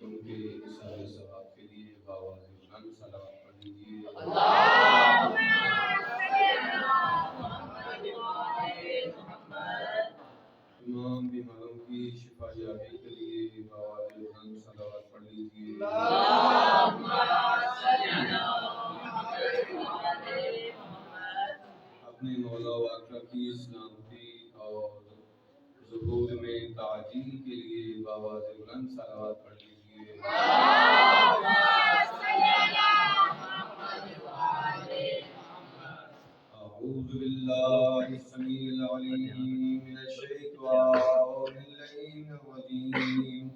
ان کے اثار ثواب کے لیے باواز بلند صلوات پڑھ لیجیے۔ اللهم صل على محمد وعلى محمد۔ تمام بیماروں کی شفا یابی کے لیے باواز بلند صلوات پڑھ لیجیے۔ اللهم صل على محمد وعلى محمد۔ اپنے مولا و آقا کی سلامتی اور ظہور میں تعجیل کے لیے باواز بلند صلوات پڑھ لیجیے۔ اللهم صل على محمد وعلى محمد۔ أعوذ بالله السميع العليم من الشيطان اللعين الرجيم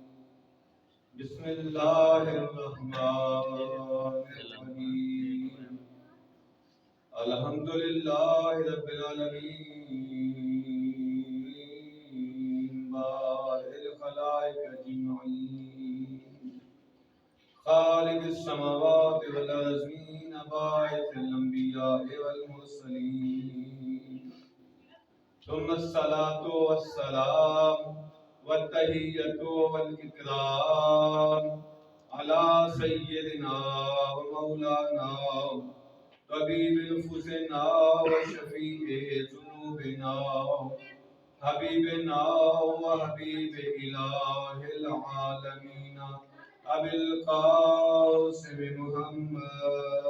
بسم الله الرحمن الرحيم الحمد لله رب العالمين بارئ الخلائق أجمعين خالق السماوات والأرضين باعث الأنبياء والمرسلين ثم الصلاة والسلام والتحية والإكرام على سيدنا ومولانا طبيب نفوسنا وشفيع ذنوبنا حبيبنا وحبيب إله العالمين أبي القاسم محمد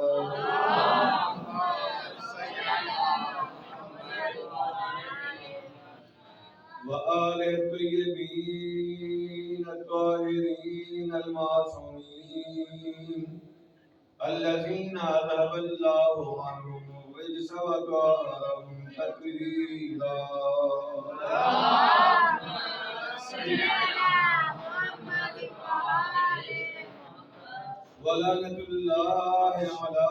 وآل الطيبين الطاهرين المعصومين الذين أذهب الله عنهم الرجس وطهرهم تطهيرا ولعنة الله على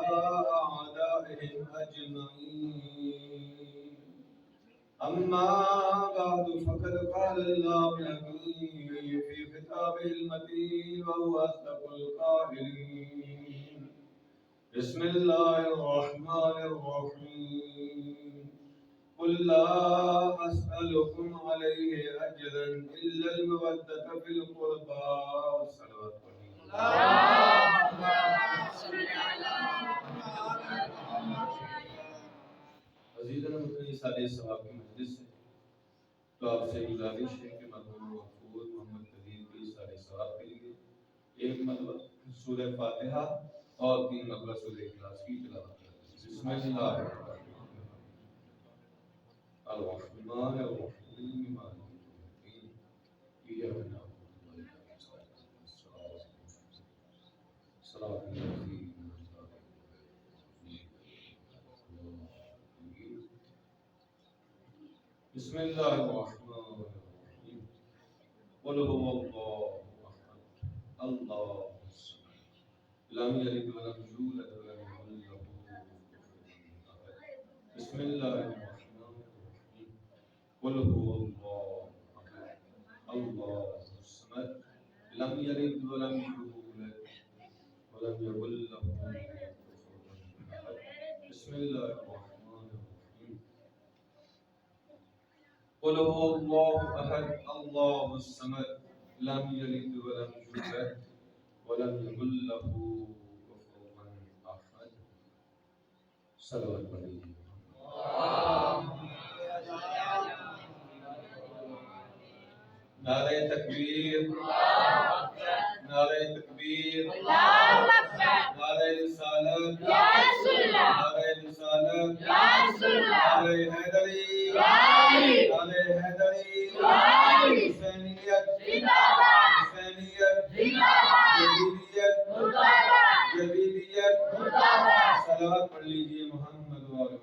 أعدائهم أجمعين أما بعد فقد قال الله العظيم في كتابه المتين وهو أصدق القائلين بسم الله الرحمن الرحيم قل لا أسألكم عليه أجرا إلا المودة في القربى صلوات اللهم صل على محمد وعلى عزیزاً مطلعی سالِ ثواب کی مجلس ہے تو آپ سے گزارش ہے کہ مرحوم مغفور محمد قدیر کی سالِ ثواب کے لیے ایک مرتبہ سورہ فاتحہ اور 3 مرتبہ سورہ اخلاص کی تلاوت کریں۔ بسم اللہ الرحمن الرحیم مالک یوم الدین ایاک نعبد و ایاک نستعین صراط الذین أنعمت عليهم بسم اللہ الرحمن الرحیم قل هو اللہ احد اللہ الصمد لم یلد ولم یولد ولم یکن له کفوا احد بسم اللہ الرحمن الرحیم قل هو اللہ احد اللہ الصمد لم یلد ولم یولد ولم یکن له کفوا احد بسم اللہ الرحمن الرحیم قل هو الله أحد الله الصمد لم يلد ولم يولد ولم يكن له كفوا أحد صلوات پڑھیے۔ نعرہ تکبیر، نعرہ تکبیر، نعرہ رسالت، نعرہ رسالت، نعرہ حیدری، نعرہ حیدری، حسینیت، حسینیت، یزیدیت، یزیدیت، صلوات پڑھ لیجیے محمد وآلہ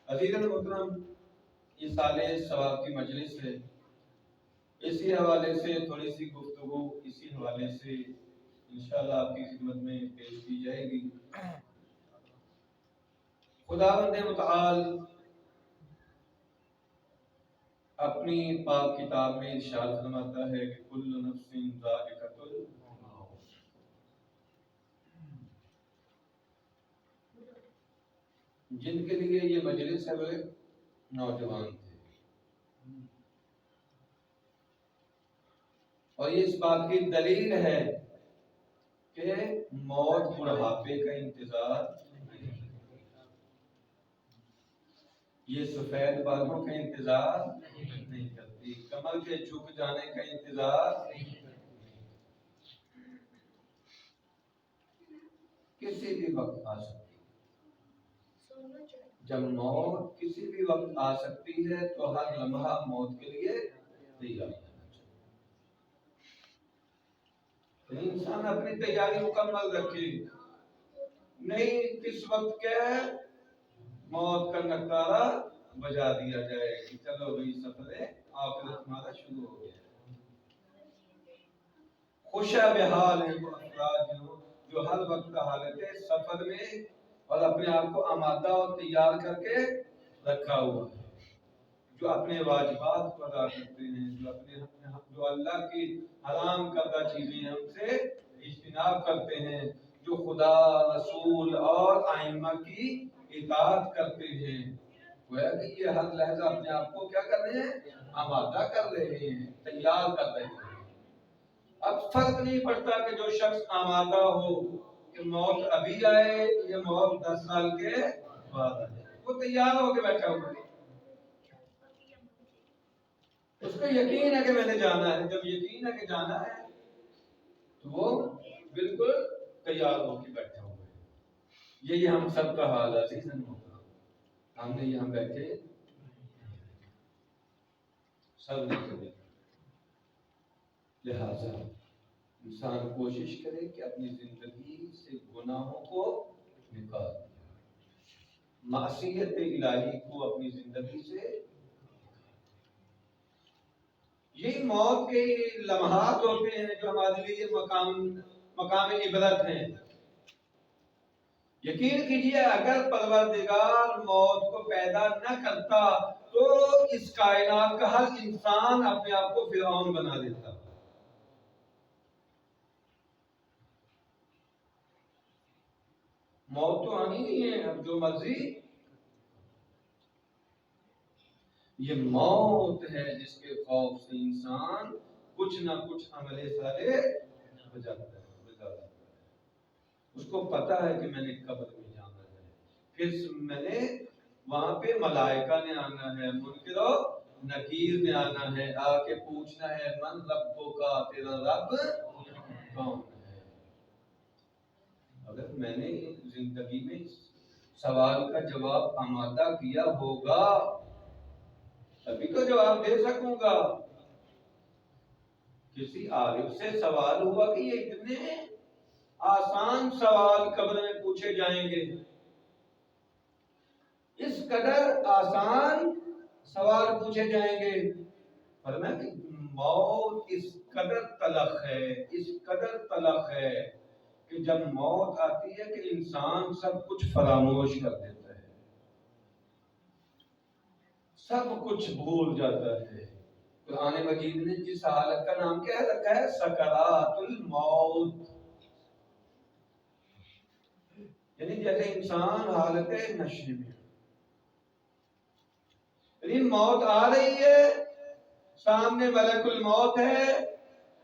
عزیزاً محترم، یہ سالِ ثواب کی مجلس ہے، اسی حوالے سے تھوڑی سی گفتگو اسی حوالے سے انشاءاللہ آپ کی خدمت میں پیش کی جائے گی۔ خداوند متعال اپنی پاک کتاب میں ارشاد فرماتا ہے کہ کل نفس ذائقۃ الموت، جن کے لیے یہ مجلس ہے وہ نوجوان تھے، اور یہ اس بات کی دلیل ہے کہ موت بڑھاپے کا انتظار نہیں کرتی، یہ سفید بالوں کا انتظار نہیں کرتی، کمر کے جھک جانے کا انتظار نہیں کرتی، کسی بھی وقت آ سکتی ہے۔ جب موت کسی بھی وقت آ سکتی ہے تو ہر لمحہ موت کے لیے تیار رہنا چاہیے۔ انسان اپنی تیاری مکمل رکھے، نہیں کس وقت کے موت کا نکارہ بجا دیا جائے کہ چلو بھائی سفر آخرت تمہارا شروع ہو گیا۔ خوشا بحال ہے وہ افراد جو ہر وقت حالت سفر میں اور اپنے آپ کو آمادہ اور تیار کر کے رکھا ہوا ہے، جو اپنے واجبات کو ادا کرتے ہیں، جو اللہ کی حرام کردہ چیزیں ہیں ان سے اجتناب کرتے ہیں، جو خدا، رسول اور ائمہ کی اطاعت کرتے ہیں۔ گویا کہ یہ ہر لحظہ اپنے آپ کو کیا کر رہے ہیں؟ آمادہ کر رہے ہیں، تیار کر رہے ہیں۔ اب فرق نہیں پڑتا کہ جو شخص آمادہ ہو کہ موت ابھی آئے یا موت 10 سال کے بعد آئے، وہ تیار ہو کے بیٹھا ہوا ہے، اس کو یقین ہے کہ میں نے جانا ہے۔ جب یقین ہے کہ جانا ہے تو وہ بالکل تیار ہو کے بیٹھا ہوا ہے۔ یہی ہم سب کا حال ہے، ہم نے یہاں بیٹھے سب نے کبھی، لہذا انسان کوشش کرے کہ اپنی زندگی سے گناہوں کو نکال دے، معصیت الہی کو اپنی زندگی سے۔ یہ موت کے لمحات ہوتے ہیں جو ہمارے لیے مقام عبرت ہیں۔ یقین کیجئے اگر پروردگار موت کو پیدا نہ کرتا تو اس کائنات کا ہر انسان اپنے آپ کو فرعون بنا دیتا۔ موت تو آنی نہیں ہے، اب جو مرضی۔ یہ موت ہے جس کے خوف سے انسان کچھ نہ کچھ عمل صالح بجاتا ہے۔ اس کو پتا ہے کہ میں نے قبر میں جانا ہے، پھر میں نے وہاں پہ ملائکہ نے آنا ہے، منکر و نکیر نے آنا ہے، آ کے پوچھنا ہے من ربوں کا، تیرا رب کون ہے۔ اگر میں نے زندگی میں سوال کا جواب آمادہ کیا ہوگا تبھی تو جواب دے سکوں گا۔ کسی عارف سے سوال ہوا کہ یہ اتنے آسان سوال قبر میں پوچھے جائیں گے، اس قدر آسان سوال پوچھے جائیں گے، فرمایا کہ موت اس قدر تلخ ہے، اس قدر تلخ ہے کہ جب موت آتی ہے کہ انسان سب کچھ فراموش کر دیتا ہے، سب کچھ بھول جاتا ہے۔ قرآن مجید نے جس حالت کا نام کیا رکھا ہے؟ سکرات الموت، یعنی جیسے انسان حالت نشے میں، یعنی موت آ رہی ہے، سامنے ملک الموت ہے،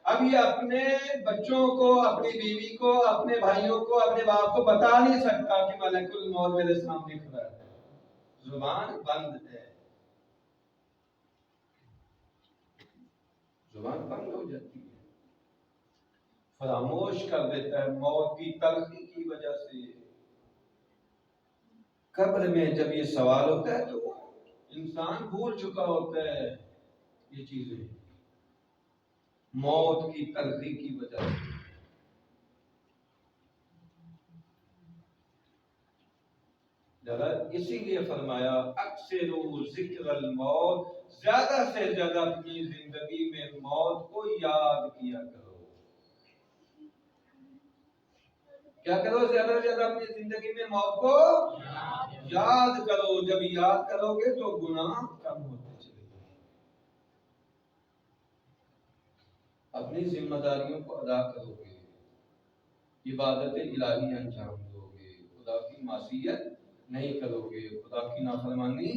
اب یہ اپنے بچوں کو، اپنی بیوی کو، اپنے بھائیوں کو، اپنے باپ کو بتا نہیں سکتا کہ ملک الموت میرے سامنے کھڑا ہے، زبان بند ہے، زبان بند ہو جاتی ہے، فراموش کر دیتا ہے موت کی تلخی کی وجہ سے۔ قبر میں جب یہ سوال ہوتا ہے تو انسان بھول چکا ہوتا ہے یہ چیزیں، موت کی تلخی کی وجہ سے۔ اسی لیے فرمایا اکثر ذکر الموت، زیادہ سے زیادہ اپنی زندگی میں موت کو یاد کیا کرو۔ کیا کرو؟ زیادہ سے زیادہ اپنی زندگی میں موت کو یاد کرو۔ جب یاد کرو گے تو گناہ کم ہوتے چلے گے، اپنی ذمہ داریوں کو ادا کرو گے، عبادت الہی انجام دو گے، خدا کی معصیت نہیں کرو گے، خدا کی نافرمانی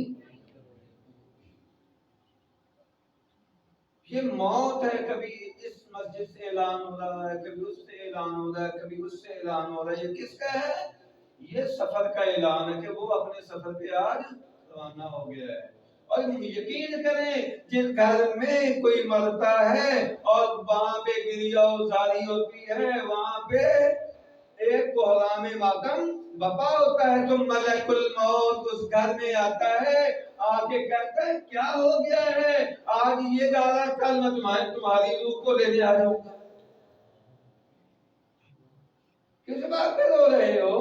یہ موت ہے، کبھی اس مسجد سے اعلان ہو رہا ہے، کبھی اس سے اعلان ہو رہا ہے، کبھی اس سے اعلان ہو رہا ہے. یہ کس کا ہے؟ یہ سفر کا اعلان ہے کہ وہ اپنے سفر پہ آج روانہ ہو گیا ہے. اور یقین کریں جس گھر میں کوئی مرتا ہے اور وہاں پہ گریا و زاری ہوتی ہے، وہاں پہ ایک بحرام ماتم بپا ہوتا ہے، تو ملک الموت اس گھر میں آتا ہے، آگے کہتا ہے کیا ہو گیا ہے آج یہ جا رہا، کل میں تمہاری روح کو لینے آ جاؤں گا. کس بات پہ رو رہے ہو؟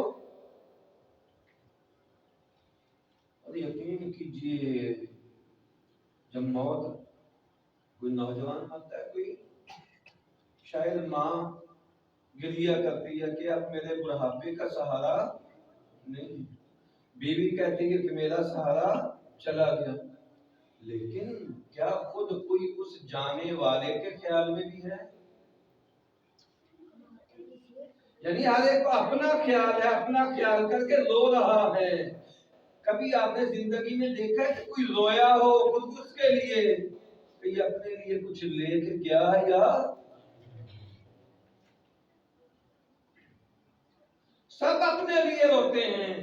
اور یقین کیجیے جب موت کوئی نوجوان آتا ہے، کوئی شاید ماں گریہ کرتی ہے کہ اب میرے بڑھاپے کا سہارا نہیں، بیوی کہتی ہے کہ میرا سہارا چلا گیا، لیکن کیا خود کوئی اس جانے والے کے خیال میں بھی ہے؟ یعنی ہر ایک کو اپنا خیال ہے، اپنا خیال کر کے رو رہا ہے. کبھی آپ نے زندگی میں دیکھا ہے کہ کوئی رویا ہو خود اس کے لیے کہ یہ اپنے لیے کچھ لے کے گیا ہے؟ یا سب اپنے لیے روتے ہیں،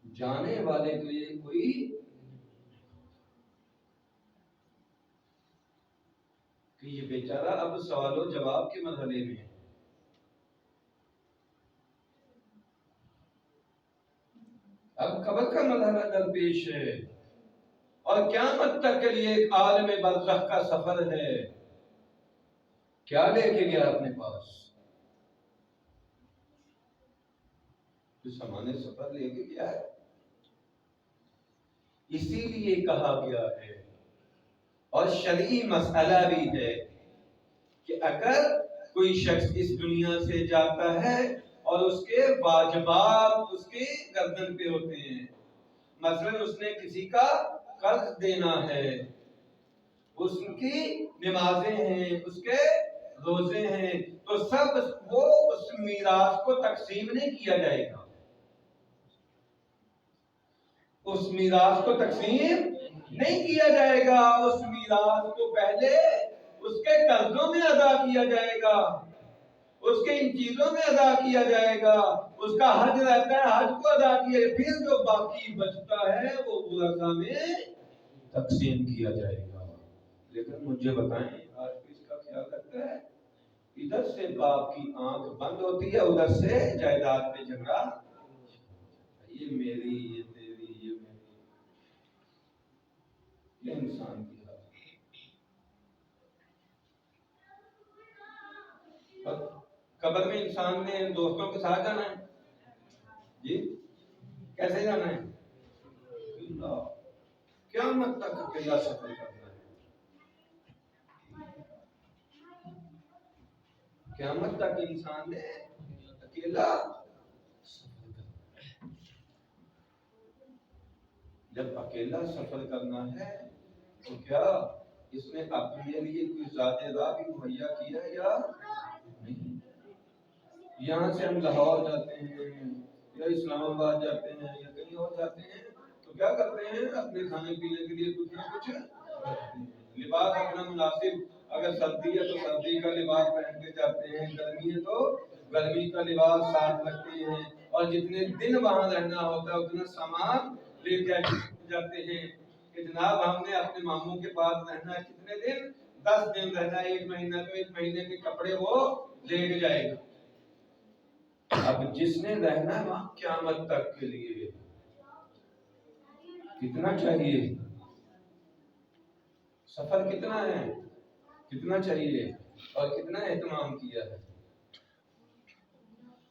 جانے والے کے لیے کوئی. کہ یہ بیچارہ اب سوال و جواب کے مرحلے میں ہے. اب قبر کا مرحلہ درپیش ہے، اور قیامت تک کے لیے ایک عالم برزخ کا سفر ہے. کیا لے کے گیا اپنے پاس؟ جو سامان سفر لے کے گیا ہے. اسی لیے کہا گیا ہے اور شرعی مسئلہ بھی ہے کہ اگر کوئی شخص اس دنیا سے جاتا ہے اور اس کے واجبات اس کے گردن پہ ہوتے ہیں، مثلا اس نے کسی کا قرض دینا ہے، اس کی نمازیں ہیں، اس کے روزے ہیں، تو سب وہ اس میراث کو تقسیم نہیں کیا جائے گا. اس میراث کو تقسیم نہیں کیا جائے گا. اس میراث کو پہلے اس کے قرضوں میں ادا کیا جائے گا، اس کے ان چیزوں میں ادا کیا جائے گا. اس کا حج رہتا ہے، حج کو ادا کیا جائے، پھر جو باقی بچتا ہے وہ ورثہ میں تقسیم کیا جائے گا. لیکن مجھے بتائیں آج کس کا خیال رکھتا ہے؟ ادھر سے باپ کی آنکھ بند ہوتی ہے، ادھر سے جائیداد پہ جھگڑا، یہ میری، یہ تیری، یہ میری. یہ انسان کی حالت. قبر میں انسان نے دوستوں کے ساتھ جانا ہے جی، کیسے جانا ہے؟ قیامت تک اکیلا سفر کرنا ہے. قیامت تک انسان نے اکیلا سفر کرنا ہے. جب اکیلا سفر کرنا ہے تو کیا اس نے اپنے لیے کوئی ذات راہ بھی مہیا کیا یا نہیں؟ یہاں سے ہم لاہور جاتے ہیں یا اسلام آباد جاتے ہیں یا کہیں اور جاتے ہیں تو کیا کرتے ہیں؟ اپنے کھانے پینے کے لیے کچھ نہ کچھ رکھتے ہیں. لباس اپنا مناسب، اگر سردی ہے تو سردی کا لباس پہن کے جاتے ہیں، گرمی ہے تو گرمی کا لباس ساتھ رکھتے ہیں، اور جتنے دن وہاں رہنا ہوتا ہے اتنا سامان لے کے جاتے ہیں کہ جناب ہم نے اپنے ماموں کے پاس رہنا ہے کتنے دن؟ 10 دن رہنا ہے، 1 مہینہ، تو 1 مہینے کے کپڑے وہ لے کے جائے گا. اب جس نے رہنا ہے وہاں قیامت تک کے لیے کتنا چاہیے؟ سفر کتنا ہے، کتنا چاہیے اور کتنا اہتمام کیا ہے.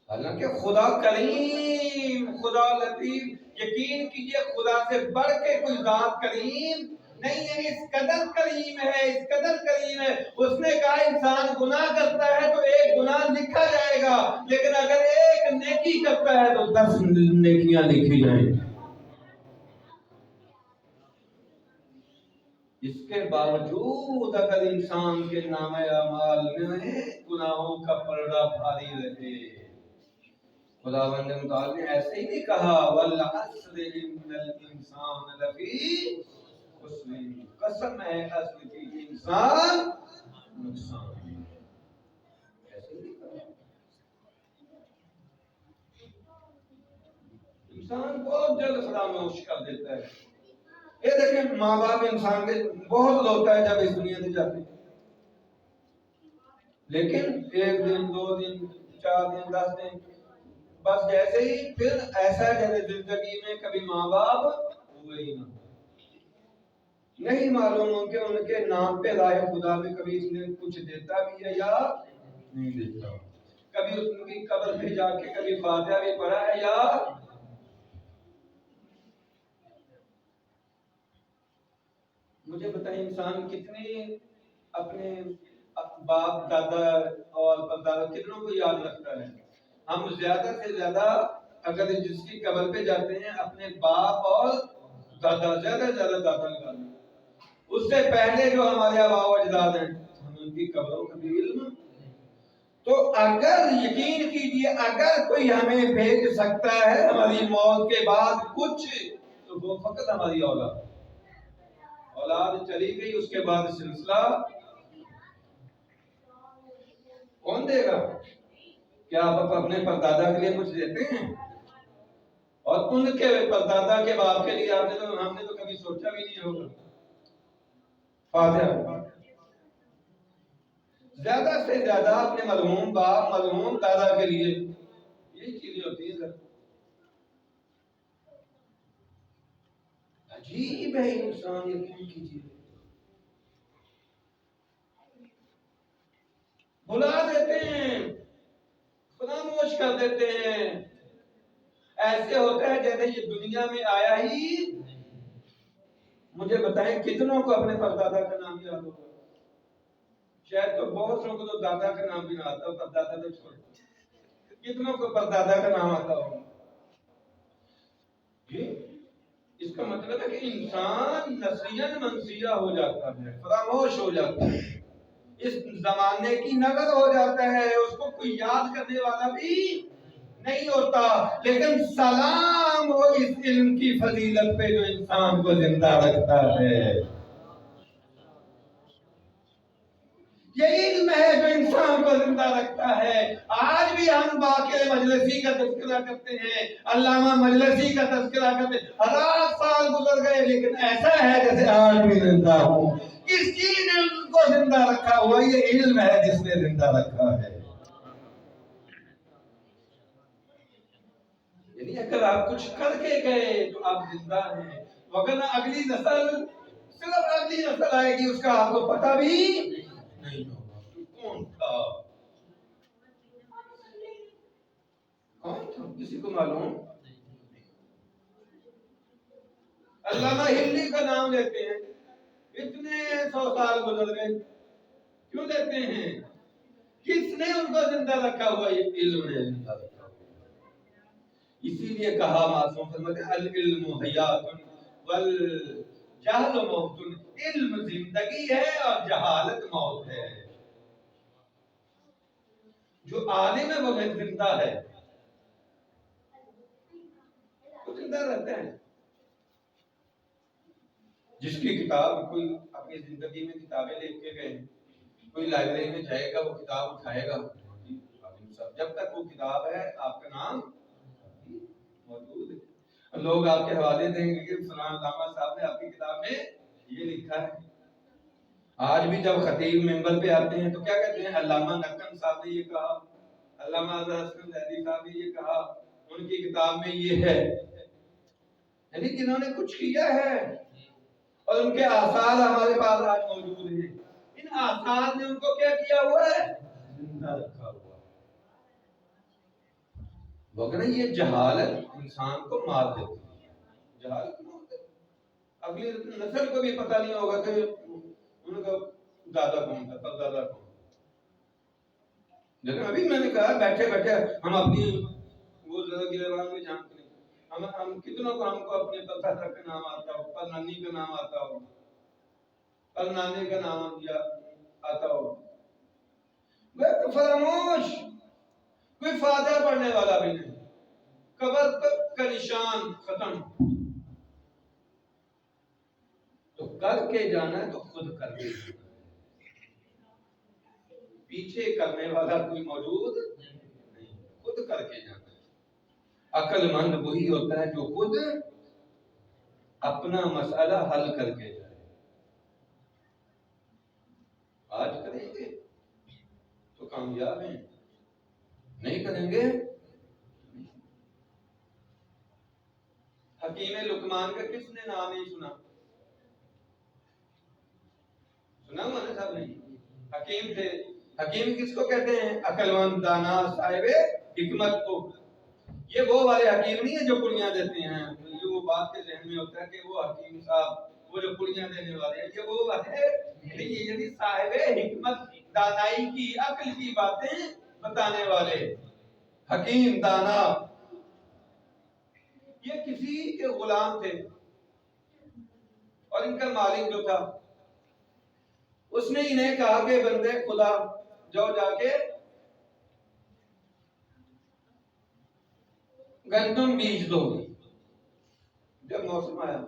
حالانکہ خدا کریم، خدا لطیف، یقین کیجئے خدا سے بڑھ کے کوئی ذات کریم نہیں ہے. اس قدر کریم ہے، اس قدر کریم ہے. اس نے کہا انسان گناہ کرتا ہے تو 1 گناہ لکھا جائے گا، لیکن اگر 1 نیکی کرتا ہے تو 10 نیکیاں لکھی جائیں گی. اس کے باوجود اگر انسان کے نام اعمال میں گناہوں کا پردہ بھاری رہے، خداوند متعال نے ایسے ہی نہیں کہا وَالْعَصْرِ إِنَّ الْإِنسَانَ لَفِي اس میں قسم ہے اصل کی انسان نقصان ایسے نہیں کرتا۔ انسان بہت جلد فراموش کر دیتا ہے۔ یہ دیکھیں ماں باپ انسان کے بہت ہوتا ہے جب اس دنیا سے جاتے ہیں، لیکن ایک دن 2 دن 4 دن 10 دن بس جیسے ہی پھر ایسا جیسے زندگی میں کبھی ماں باپ ہوئے ہی نہ، نہیں معلوم ہو کہ ان کے نام پہ راہ خدا میں کبھی اس نے کچھ دیتا بھی ہے یا نہیں دیتا، کبھی اس کی قبر پہ جا کے کبھی فاتحہ بھی پڑھا ہے یا مجھے بتائیں انسان کتنے اپنے باپ دادا اور پردادا کتنوں کو یاد رکھتا ہے؟ ہم زیادہ سے زیادہ اگر جس کی قبر پہ جاتے ہیں اپنے باپ اور دادا، زیادہ سے زیادہ دادا کا نام، اس سے پہلے جو ہمارے آباء و اجداد ہیں ہم ان کی قبروں کا بھی علم۔ تو اگر یقین کیجئے اگر کوئی ہمیں بھیج سکتا ہے ہماری موت کے بعد کچھ تو وہ فقط ہماری اولاد چلی گئی، اس کے بعد سلسلہ کون دے گا؟ کیا آپ اپنے پردادا کے لیے کچھ دیتے ہیں؟ اور ان کے پردادا کے باپ کے لیے ہم نے تو کبھی سوچا بھی نہیں ہوگا۔ فاتحہ زیادہ سے زیادہ اپنے مرحوم باپ مرحوم دادا کے لیے یہی چیزیں ہوتی ہیں۔ عجیب ہے انسان، یقین کیجیے بھلا دیتے ہیں، فراموش کر دیتے ہیں، ایسے ہوتا ہے جیسے یہ دنیا میں آیا ہی۔ مجھے بتائیں کتنوں کو اپنے پردادا کا نام یاد ہوگا؟ شاید تو بہت سو کو تو دادا کا نام بھی نہ آتا ہو، پردادا تو چھوڑ، کتنوں کو پردادا کا نام آتا ہوگا؟ اس کا مطلب ہے کہ انسان نسیاً منسیہ ہو جاتا ہے، فراموش ہو جاتا ہے، اس زمانے کی نظر ہو جاتا ہے، اس کو کوئی یاد کرنے والا بھی نہیں ہوتا۔ لیکن سلام ہو اس علم کی فضیلت پہ جو انسان کو زندہ رکھتا ہے، یہ علم ہے جو انسان کو زندہ رکھتا ہے۔ آج بھی ہم باقر مجلسی کا تذکرہ کرتے ہیں، علامہ مجلسی کا تذکرہ کرتے ہیں، 1000 سال گزر گئے لیکن ایسا ہے جیسے آج بھی زندہ ہوں۔ کس چیز نے ان کو زندہ رکھا ہوا؟ یہ علم ہے جس نے زندہ رکھا ہے۔ یعنی اگر آپ کچھ کر کے گئے تو آپ زندہ ہیں، مگر اگلی نسل، صرف اگلی نسل آئے گی اس کا آپ کو پتہ بھی نہیں ہوگا کون تھا، کون تھا کسی کو معلوم؟ علامہ ہندی کا نام لیتے ہیں، اتنے 100 سال گزر گئے، کیوں لیتے ہیں؟ کس نے ان کو زندہ رکھا ہوا؟ یہ علم نے زندہ رکھا ہوا۔ اسی لیے کہا معصوم فرماتے ہیں العلم حیات والجہل موت، علم زندگی ہے اور جہالت موت ہے۔ جو عالم ہے وہ زندہ ہے، وہ زندہ رہتا ہے۔ جس کی کتاب کوئی اپنی زندگی میں کتابیں لکھ کے گئے، کوئی لائبریری میں جائے گا وہ کتاب اٹھائے گا، جب تک وہ کتاب ہے آپ کا نام موجود ہے۔ لوگ آپ کے حوالے دیں گے کہ فلاں علامہ صاحب نے آپ کی کتاب میں یہ لکھا ہے۔ آج بھی جب خطیب منبر پہ آتے ہیں تو کیا کہتے ہیں؟ علامہ نقن صاحب نے یہ کہا، علامہ حسن زیدی صاحب نے یہ کہا، ان کی کتاب میں یہ ہے۔ یعنی جنہوں نے کچھ کیا ہے اور ان کے آثار ہمارے پاس آج موجود ہیں، ان آثار نے ان کو کیا کیا ہوا ہے؟ زندہ رکھا ہوا۔ وگرنہ یہ جہالت انسان کو مار دیتی ہے، جہالت مار دیتی ہے۔ اگلی نسل کو بھی پتہ نہیں ہوگا کہ ان کا دادا کون تھا، پردادا کون تھا۔ لیکن ابھی میں نے کہا بیٹھے بیٹھے ہم اپنی وہ ذرا گریبان میں جھانک لیں، ہم کتنوں کو ہم کو اپنے پردادا کا نام آتا ہو، پر نانی کا نام آتا ہو، پر نانے کا نام یا آتا ہو، وہ فراموش، کوئی فاتحہ پڑھنے والا بھی نہیں، قبر کا نشان ختم۔ تو کر کے جانا ہے تو خود کر کے جانا ہے، پیچھے کرنے والا کوئی موجود نہیں، خود کر کے جانا ہے۔ عقل مند وہی ہوتا ہے جو خود اپنا مسئلہ حل کر کے جائے۔ آج کریں گے تو کامیاب ہیں، نہیں کریں گے۔ حکیم لقمان کا کس نے نام نہیں سنا؟ سنا ہوا نا سب نے؟ حکیم تھے۔ حکیم کس کو کہتے ہیں؟ عقل مند، دانا، صاحب حکمت کو۔ یہ وہ والے حکیم نہیں ہے جو پڑیاں دیتے ہیں، جو وہ بات کے ذہن میں ہوتا ہے کہ وہ حکیم صاحب وہ جو پڑیاں دینے والے ہیں، یہ وہ والے نہیں، یعنی صاحب حکمت، دانائی کی، عقل کی باتیں بتانے والے حکیم، دانا۔ یہ کسی کے غلام تھے اور ان کا مالک جو تھا اس نے انہیں کہا کہ بندے خدا جاؤ جا کے گندم بیج دو۔ جب موسم آیا،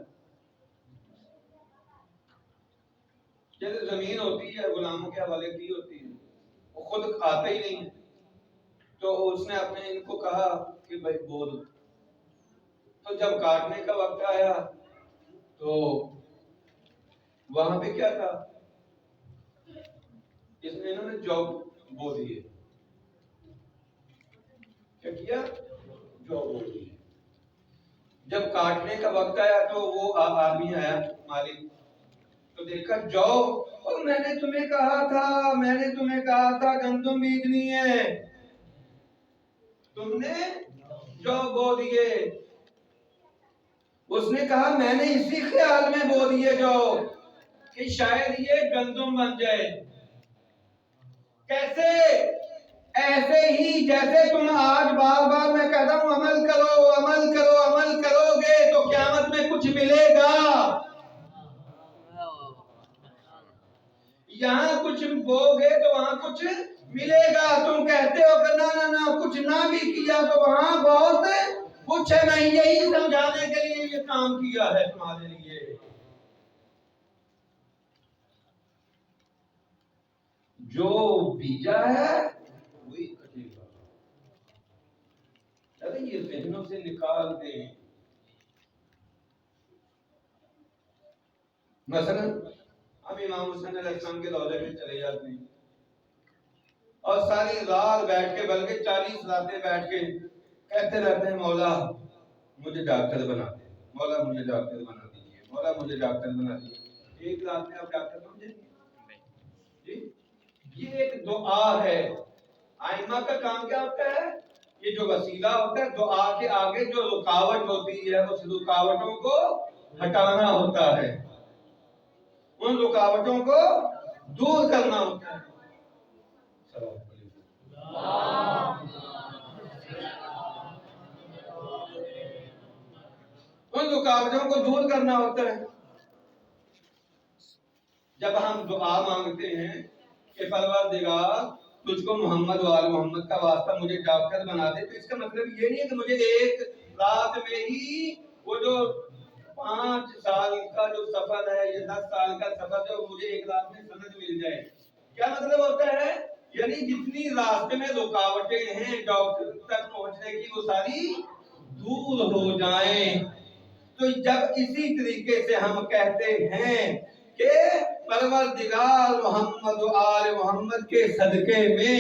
جیسے زمین ہوتی ہے غلاموں کے حوالے کی ہوتی ہے، وہ خود آتے ہی نہیں ہے، تو اس نے اپنے ان کو کہا کہ بھائی بول۔ تو جب کاٹنے کا وقت آیا تو وہاں پہ کیا تھا؟ اس نے انہوں نے جو بو دیے۔ کیا کیا؟ جو بو دیے۔ جب کاٹنے کا وقت آیا تو وہ آدمی آیا مالک، تو دیکھا جو، اور میں نے تمہیں کہا تھا گندم بیجنی ہے، تم نے جو بو دیے۔ اس نے کہا میں نے اسی خیال میں بو دیے جو کہ شاید یہ گندم بن جائے۔ کیسے؟ ایسے ہی جیسے تم آج بار بار میں کہتا ہوں عمل کرو عمل کرو، عمل کرو گے تو قیامت میں کچھ ملے گا۔ یہاں کچھ بو گے تو وہاں کچھ ملے گا۔ تم کہتے ہو کہ نہ کچھ نہ بھی کیا تو وہاں بہت کچھ ہے۔ میں یہی سمجھانے کے لیے یہ کام کیا ہے تمہارے لیے۔ جو بیجا ہے وہی کٹے گا۔ ارے یہ ذہنوں سے نکال دیں۔ مثلا ہم امام حسین علیہ السلام کے روضے میں چلے جاتے ہیں اور ساری رات بیٹھ کے، بلکہ 40 راتیں بیٹھ کے کہتے رہتے ہیں مولا مجھے ڈاکٹر بنا دے، مولا مجھے ڈاکٹر بنا دیجیے، مولا مجھے ڈاکٹر بنا دیجیے۔ ایک رات میں آپ ڈاکٹر بن جائیں گے؟ جی یہ ایک دعا ہے۔ آئمہ کا کام کیا ہوتا ہے؟ یہ جو وسیلہ ہوتا ہے دعا کے آگے جو رکاوٹ ہوتی ہے اس رکاوٹوں کو ہٹانا ہوتا ہے، ان رکاوٹوں کو دور کرنا ہوتا ہے۔ ان رکاوٹوں کو دور کرنا ہوتا ہے۔ جب ہم دعا مانگتے ہیں کہ پروردگار تجھ کو محمد و آل محمد کا واسطہ مجھے ڈاکٹر بنا دے، تو اس کا مطلب یہ نہیں ہے کہ مجھے ایک رات میں ہی وہ جو 5 سال کا جو سفر ہے یا 10 سال کا سفر ہے مجھے ایک رات میں سند مل جائے۔ کیا مطلب ہوتا ہے؟ یعنی جتنی راستے میں رکاوٹیں ہیں ڈاکٹر تک پہنچنے کی وہ ساری دور ہو جائیں۔ تو جب اسی طریقے سے ہم کہتے ہیں کہ پروردگار محمد و آل محمد کے صدقے میں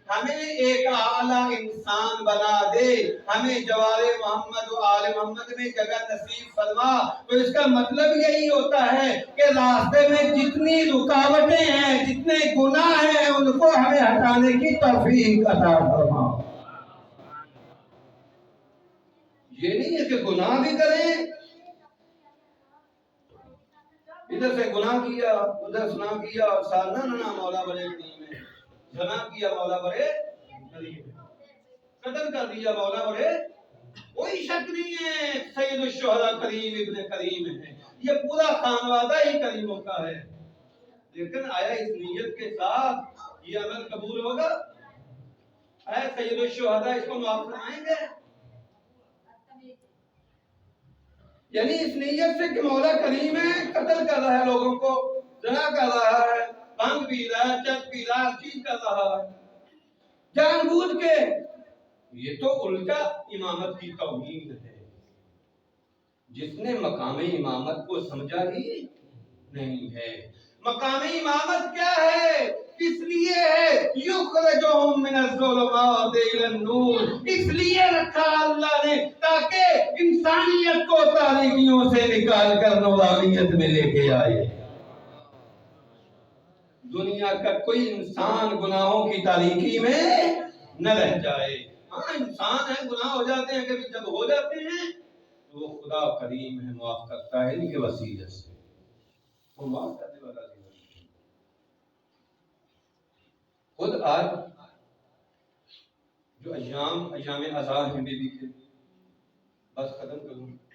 ہمیں ایک اعلیٰ انسان بنا دے، ہمیں جوار محمد و آل محمد میں جگہ نصیب فرما، تو اس کا مطلب یہی ہوتا ہے کہ راستے میں جتنی رکاوٹیں ہیں، جتنے گناہ ہیں، ان کو ہمیں ہٹانے کی توفیق عطا فرما۔ یہ نہیں ہے کہ گناہ بھی کریں، ادھر سے گناہ کیا ادھر سنا کیا اور سالنا نہ مولا بڑے کریم ہے، زنا کیا مولا بڑے کریم ہے، قتل کر دیا مولا بڑے، کوئی شک نہیں ہے سید الشہداء کریم ابن کریم ہے، یہ پورا خانوادہ ہی کریموں کا ہے۔ لیکن آیا اس نیت کے ساتھ یہ عمل قبول ہوگا؟ اے سید الشہداء اس کو معاف فرمائیں گے؟ یعنی اس نیت سے کہ مولا کریم ہے قتل کر رہا ہے لوگوں کو، زنا کر رہا ہے، بھنگ پی رہا ہے، چرس پی رہا ہے، ہر چیز کر رہا ہے جان بوجھ کے۔ یہ تو الٹا امامت کی توہین ہے۔ جس نے مقام امامت کو سمجھا ہی نہیں ہے۔ مقام امامت کیا ہے؟ کس لیے ہے؟ یخرجہم من الظلمات الی النور، اس لیے رکھا اللہ نے تاکہ انسانیت کو تاریکیوں سے نکال کر نورانیت میں لے کے آئے۔ دنیا کا کوئی انسان گناہوں کی تاریکی میں نہ رہ جائے۔ ہاں انسان ہے، گناہ ہو جاتے ہیں، کبھی جب ہو جاتے ہیں تو وہ خدا کریم ہے، معاف کرتا ہے ان کے وسیلے سے، وہ معاف کرنے والا ہے۔ خود آج جو ایام عذاب ہیں بی بی کے، بس ختم کروں